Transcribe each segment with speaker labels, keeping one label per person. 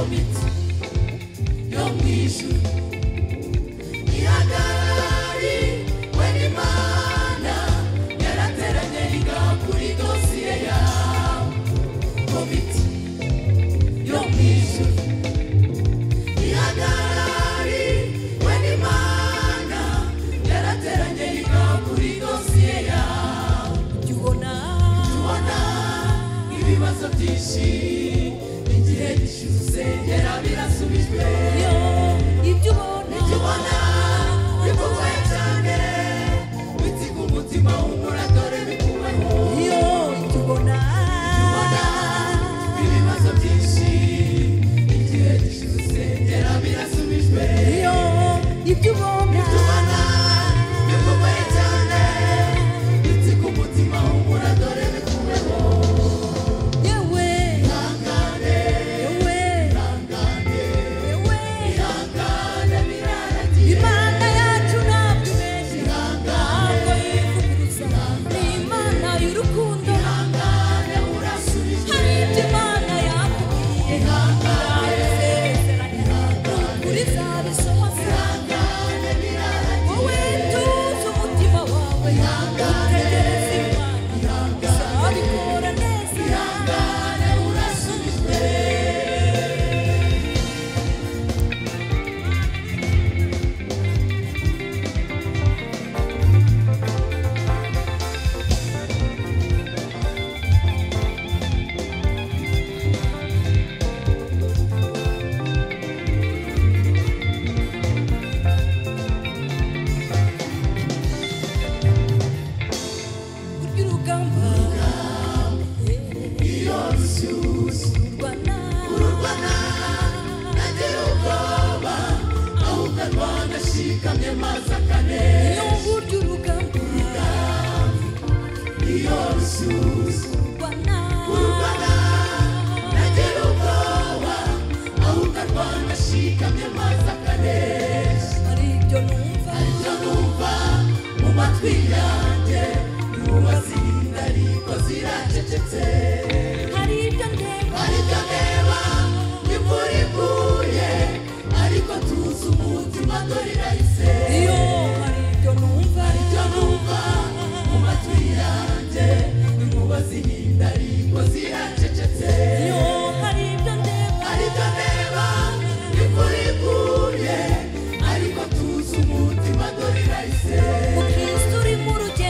Speaker 1: komite yo mwijuru ihagarari we n'Imana yarateranye yiga kuri dosiye yawe komite yo mwijuru ihagarari we n'Imana yarateranye yiga kuri dosiye yawe tubona ibibazo byinshi igihe gishize birasubijwe ibyo ubona bikomeye cyane bitiga umutima w'umura dore bikuweho ibyo ubona ibibazo byinshi igihe gishize birasubijwe ibyo ubona bikomeye cyane bitiga umutima w'umura dore bikuweho
Speaker 2: Ukristo uri mu rugendo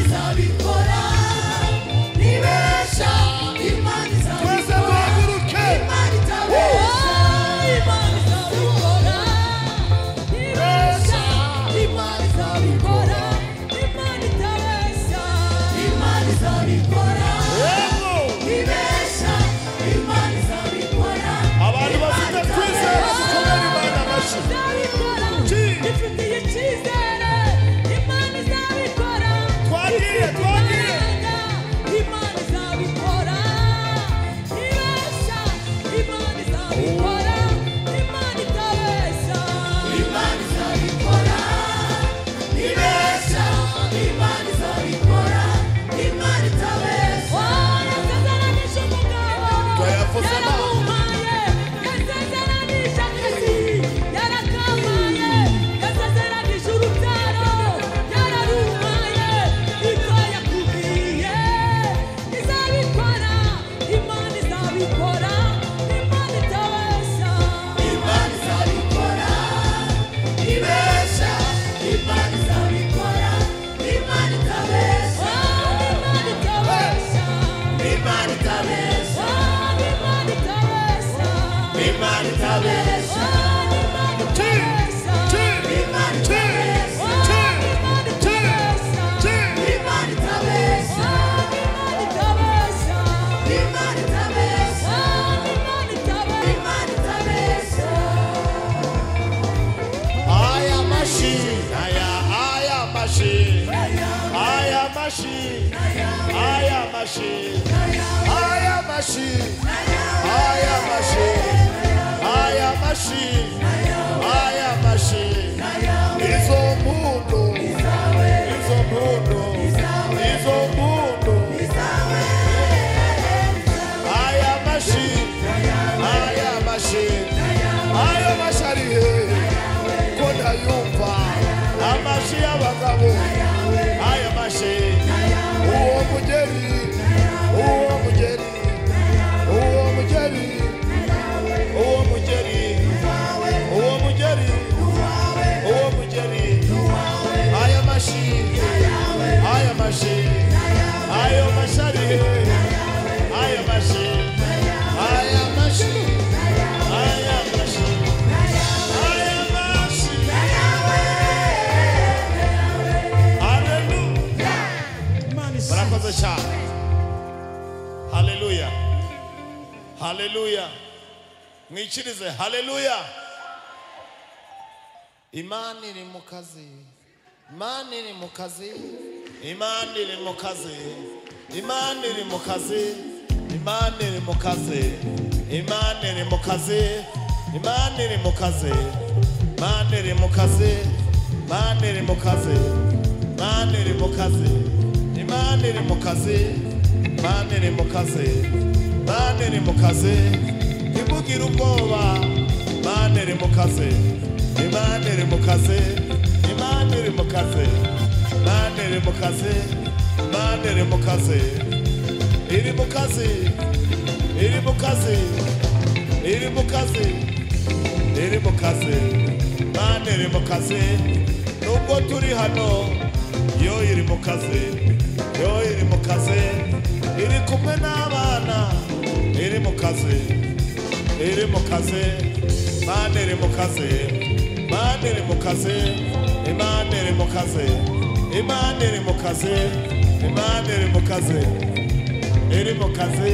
Speaker 1: izabikora nibesha Imana izabikora Imana itabesha Imana izabikora nibesha Imana izabikora Imana itabesha Imana izabikora nibesha Imana izabikora
Speaker 2: abantu bafite kwizera gukomera Imana amashyi
Speaker 1: ifitiye icyizere Imana izabikora
Speaker 2: twagiye
Speaker 1: Imana izabikora ibesha Imana izabikora Imana itabesha Imana izabikora ibesha Imana izabikora Imana itabesha yasezeranije umugabo yaramuhaye yasezeranije akazi yarakamaye yasezeranije urubyaro yararuhaye ibyo yakubwiye izabikora Imana izabikora Imana itabesha Imana izabikora ibesha Imana izabikora Imana itabesha Imana itabesha Imana itabesha Imana itabesha Imana itabesha
Speaker 2: Hallelujah. Hallelujah. Mwikirize hallelujah. Imana iri mu kazi. Imana iri mu kazi. Imana iri mu kazi. Imana iri mu kazi. Imana iri mu kazi. Imana iri mu kazi. Imana iri mu kazi. Imana iri mu kazi. Imana iri mu kazi. Imana iri mu kazi. Imana iri mu kazi. Imana iri mu kazi. Imana iri mu kazi. Ntibugire ubwoba. Imana iri mu kazi. Imana iri mu kazi. Imana iri mu kazi. Imana iri mu kazi. Imana iri mu kazi. Iri mu kazi. Iri mu kazi. Iri mu kazi. Iri mu kazi. Imana iri mu kazi. Nubwo turi hano, yo iri mu kazi. Yo iri mu kazi. Iri kumwe n'abana. Iri mu kazi. Iri mu kazi. Imana iri mu kazi. Imana iri mu kazi. Imana iri mu kazi. Imana iri mu kazi. Imana iri mu kazi. Iri mu kazi.